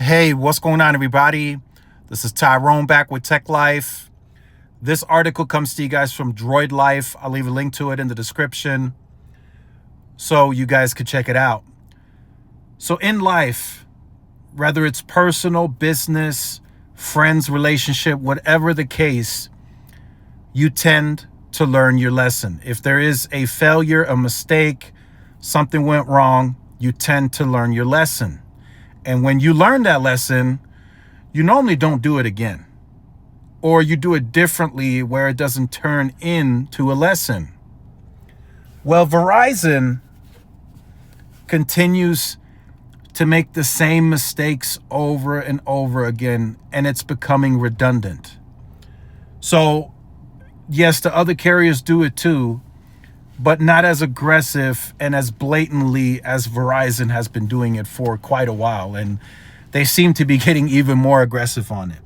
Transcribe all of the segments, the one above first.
Hey, what's going on, everybody? This is Tyrone back with Tech Life. This article comes to you guys from Droid Life. I'll leave a link to it in the description so you guys could check it out. So in life, whether it's personal, business, friends, relationship, whatever the case, you tend to learn your lesson. If there is a failure, a mistake, something went wrong, you tend to learn your lesson. And when you learn that lesson, you normally don't do it again. Or you do it differently where it doesn't turn into a lesson. Well, Verizon continues to make the same mistakes over and over again, and it's becoming redundant. So, yes, the other carriers do it too, but not as aggressive and as blatantly as Verizon has been doing it for quite a while. And they seem to be getting even more aggressive on it.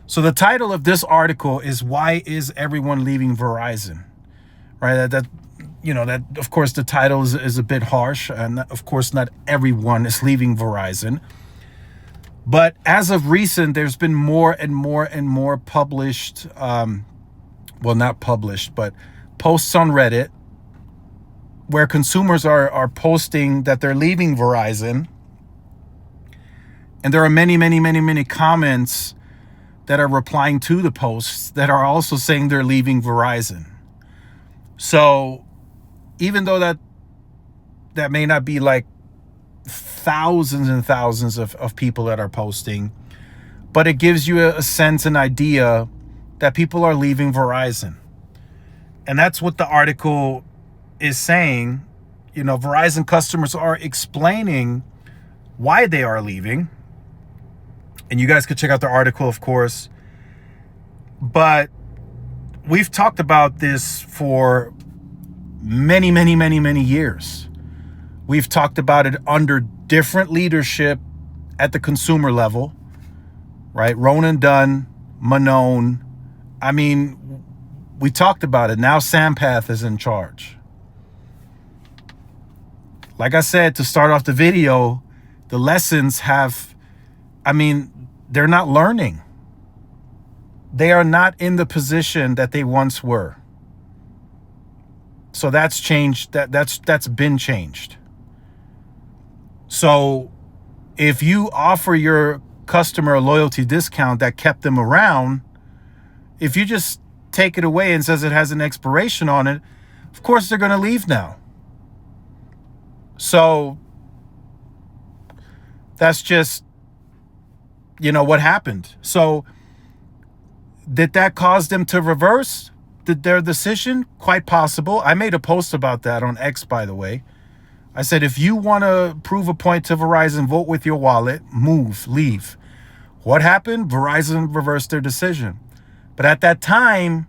So the title of this article is "Why is Everyone Leaving Verizon?" Right? That of course the title is a bit harsh, and of course not everyone is leaving Verizon. But as of recent, there's been more and more published, not published, but posts on Reddit where consumers are posting that they're leaving Verizon. And there are many comments that are replying to the posts that are also saying they're leaving Verizon. So even though that may not be like thousands and thousands of people that are posting, but it gives you a sense, an idea that people are leaving Verizon. And that's what the article is saying. Verizon customers are explaining why they are leaving. And you guys could check out the article, of course. But we've talked about this for many years. We've talked about it under different leadership at the consumer level, right? Ronan Dunn, Manone. I mean, we talked about it. Now Sampath is in charge. Like I said, to start off the video, the lessons they're not learning. They are not in the position that they once were. So that's changed. That's been changed. So if you offer your customer a loyalty discount that kept them around, if you just take it away and says it has an expiration on it, of course they're going to leave now. So that's just, what happened. So did that cause them to reverse their decision? Quite possible. I made a post about that on X, by the way. I said, if you want to prove a point to Verizon, vote with your wallet, move, leave. What happened? Verizon reversed their decision. But at that time,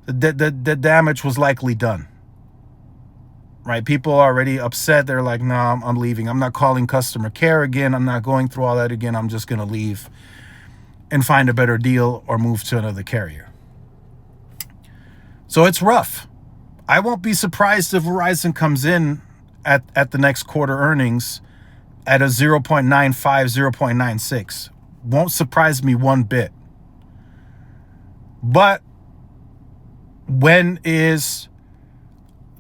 the damage was likely done. Right? People are already upset. They're like, no, I'm leaving. I'm not calling customer care again. I'm not going through all that again. I'm just going to leave and find a better deal or move to another carrier. So it's rough. I won't be surprised if Verizon comes in at the next quarter earnings at a 0.95, 0.96. Won't surprise me one bit. But when is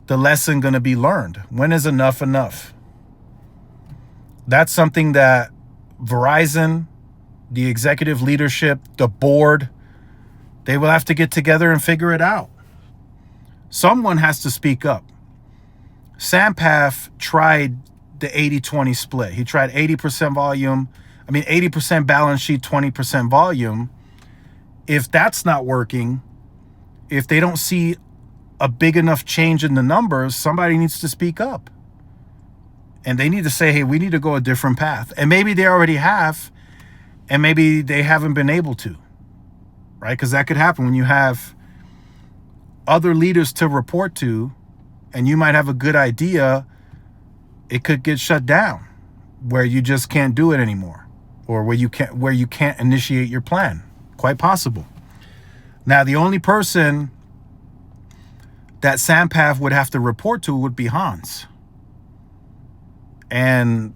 the lesson going to be learned? When is enough enough? That's something that Verizon, the executive leadership, the board, they will have to get together and figure it out. Someone has to speak up. Sampath tried the 80-20 split. He tried 80% volume. 80% balance sheet, 20% volume. If that's not working, if they don't see a big enough change in the numbers, somebody needs to speak up. And they need to say, hey, we need to go a different path. And maybe they already have, and maybe they haven't been able to, right? Because that could happen when you have other leaders to report to, and you might have a good idea, it could get shut down where you just can't do it anymore, or where you can't initiate your plan. Quite possible. Now, the only person that Sampath would have to report to would be Hans. And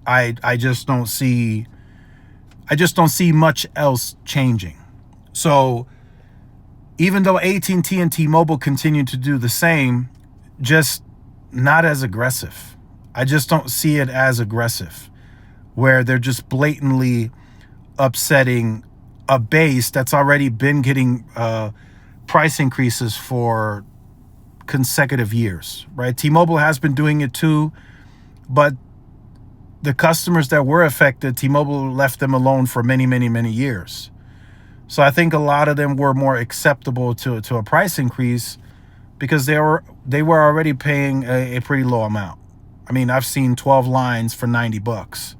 I just don't see much else changing. So even though AT&T and T-Mobile continue to do the same, just not as aggressive. I just don't see it as aggressive, where they're just blatantly upsetting a base that's already been getting price increases for consecutive years, right? T-Mobile has been doing it too, but the customers that were affected, T-Mobile left them alone for many, many, many years. So I think a lot of them were more acceptable to a price increase because they were already paying a pretty low amount. I mean, I've seen 12 lines for $90.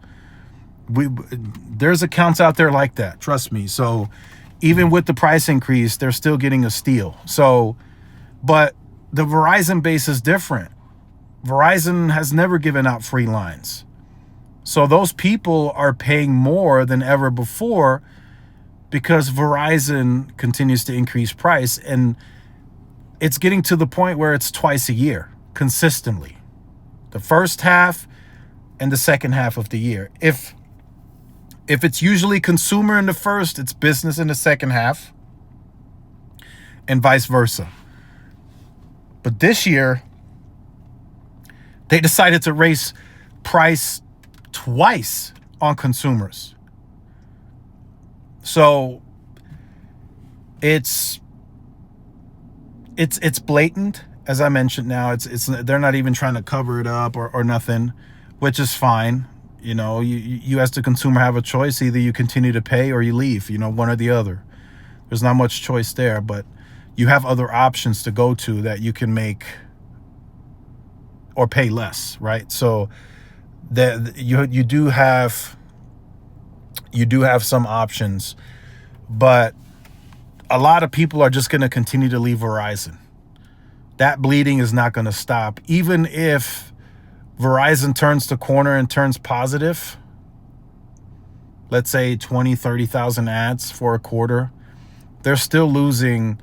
There's accounts out there like that, trust me. So even with the price increase, they're still getting a steal. So, but the Verizon base is different. Verizon has never given out free lines. So those people are paying more than ever before because Verizon continues to increase price, and it's getting to the point where it's twice a year consistently. The first half and the second half of the year. If it's usually consumer in the first, it's business in the second half, and vice versa. But this year, they decided to raise price twice on consumers. So it's blatant, as I mentioned. Now it's they're not even trying to cover it up or nothing, which is fine. You know, you as the consumer have a choice. Either you continue to pay or you leave, one or the other. There's not much choice there, but you have other options to go to that you can make or pay less, right? So that you do have some options, but a lot of people are just going to continue to leave Verizon. That bleeding is not going to stop. Even if Verizon turns the corner and turns positive, let's say 20, 30,000 ads for a quarter, they're still losing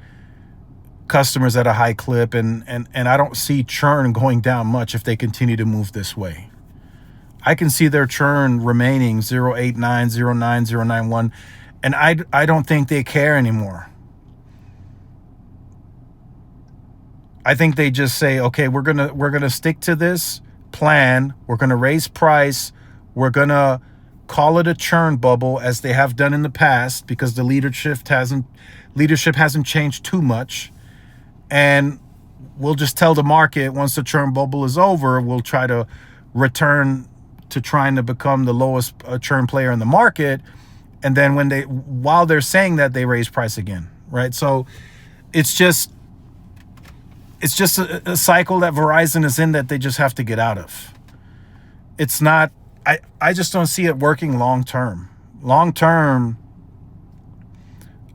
customers at a high clip, and I don't see churn going down much if they continue to move this way. I can see their churn remaining 0.89, 0.9, 0.91, and I don't think they care anymore. I think they just say, okay, we're gonna stick to this plan. We're gonna raise price. We're gonna call it a churn bubble, as they have done in the past, because the leadership hasn't changed too much. And we'll just tell the market once the churn bubble is over, we'll try to return to trying to become the lowest churn player in the market. And then while they're saying that, they raise price again, right? So it's just a cycle that Verizon is in that they just have to get out of. It's not, I just don't see it working long term. Long term,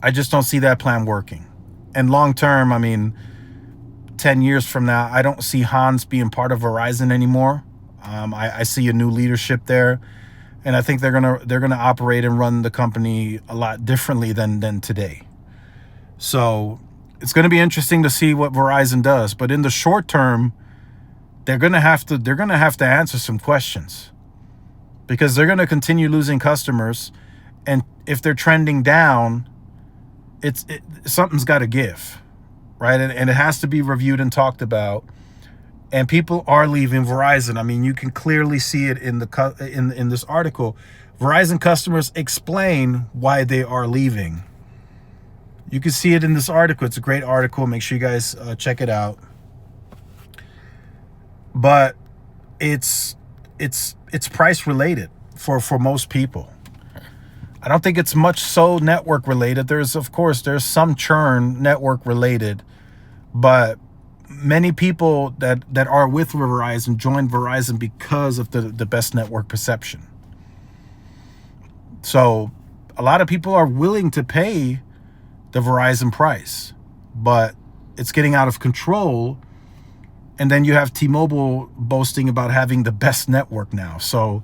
I just don't see that plan working. And long term, I mean, 10 years from now, I don't see Hans being part of Verizon anymore. I see a new leadership there, and I think they're gonna operate and run the company a lot differently than today. So it's going to be interesting to see what Verizon does. But in the short term, they're going to have to answer some questions, because they're going to continue losing customers, and if they're trending down, something's got to give, right? And it has to be reviewed and talked about. And people are leaving Verizon. I mean, you can clearly see it in this article. Verizon customers explain why they are leaving. You can see it in this article. It's a great article. Make sure you guys check it out. But it's price related for most people. I don't think it's much so network related. There's some churn network related, but many people that are with Verizon joined Verizon because of the best network perception. So a lot of people are willing to pay the Verizon price, but it's getting out of control. And then you have T-Mobile boasting about having the best network now. So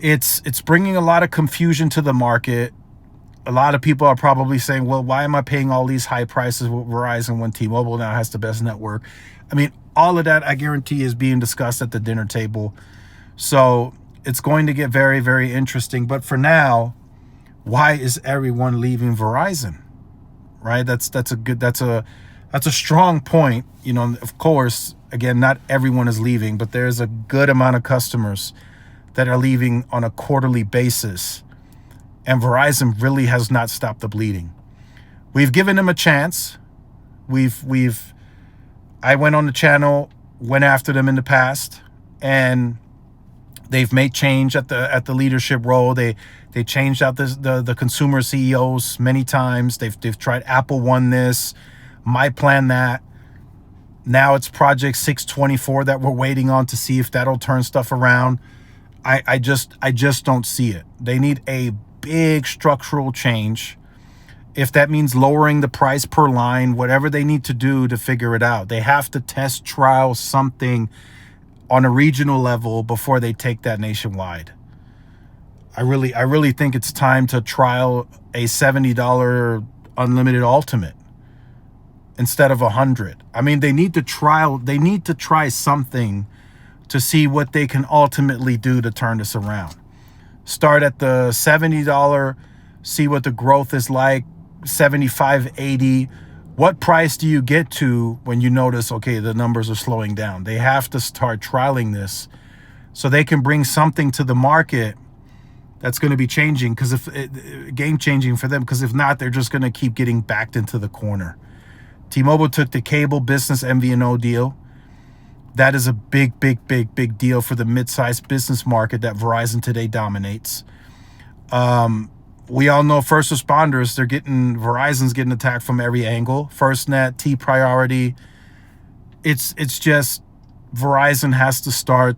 it's bringing a lot of confusion to the market. A lot of people are probably saying, well, why am I paying all these high prices with Verizon when T-Mobile now has the best network? I mean, all of that, I guarantee, is being discussed at the dinner table. So it's going to get very, very interesting. But for now, why is everyone leaving Verizon? Right? That's a strong point. You know, of course, again, not everyone is leaving, but there's a good amount of customers that are leaving on a quarterly basis. And Verizon really has not stopped the bleeding. We've given them a chance. I went on the channel, went after them in the past, and they've made change at the leadership role. They changed out the consumer CEOs many times. They've tried Apple One this, My Plan that. Now it's Project 624 that we're waiting on to see if that'll turn stuff around. I just don't see it. They need a big structural change. If that means lowering the price per line, whatever they need to do to figure it out. They have to test trial something on a regional level before they take that nationwide. I really think it's time to trial a $70 unlimited ultimate instead of $100. I mean, they need to try something to see what they can ultimately do to turn this around. Start at the $70, see what the growth is like, 75, 80. What price do you get to when you notice, okay, the numbers are slowing down? They have to start trialing this so they can bring something to the market that's going to be changing, because if game changing for them, because if not, they're just going to keep getting backed into the corner. T-Mobile took the cable business MVNO deal. That is a big deal for the mid-sized business market that Verizon today dominates. We all know first responders, Verizon's getting attacked from every angle. FirstNet, T Priority. It's just Verizon has to start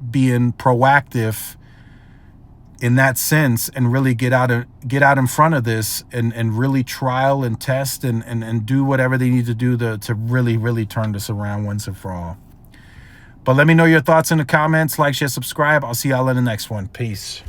being proactive in that sense and really get out in front of this and really trial and test and do whatever they need to do to really turn this around once and for all. But let me know your thoughts in the comments. Like, share, subscribe. I'll see y'all in the next one. Peace.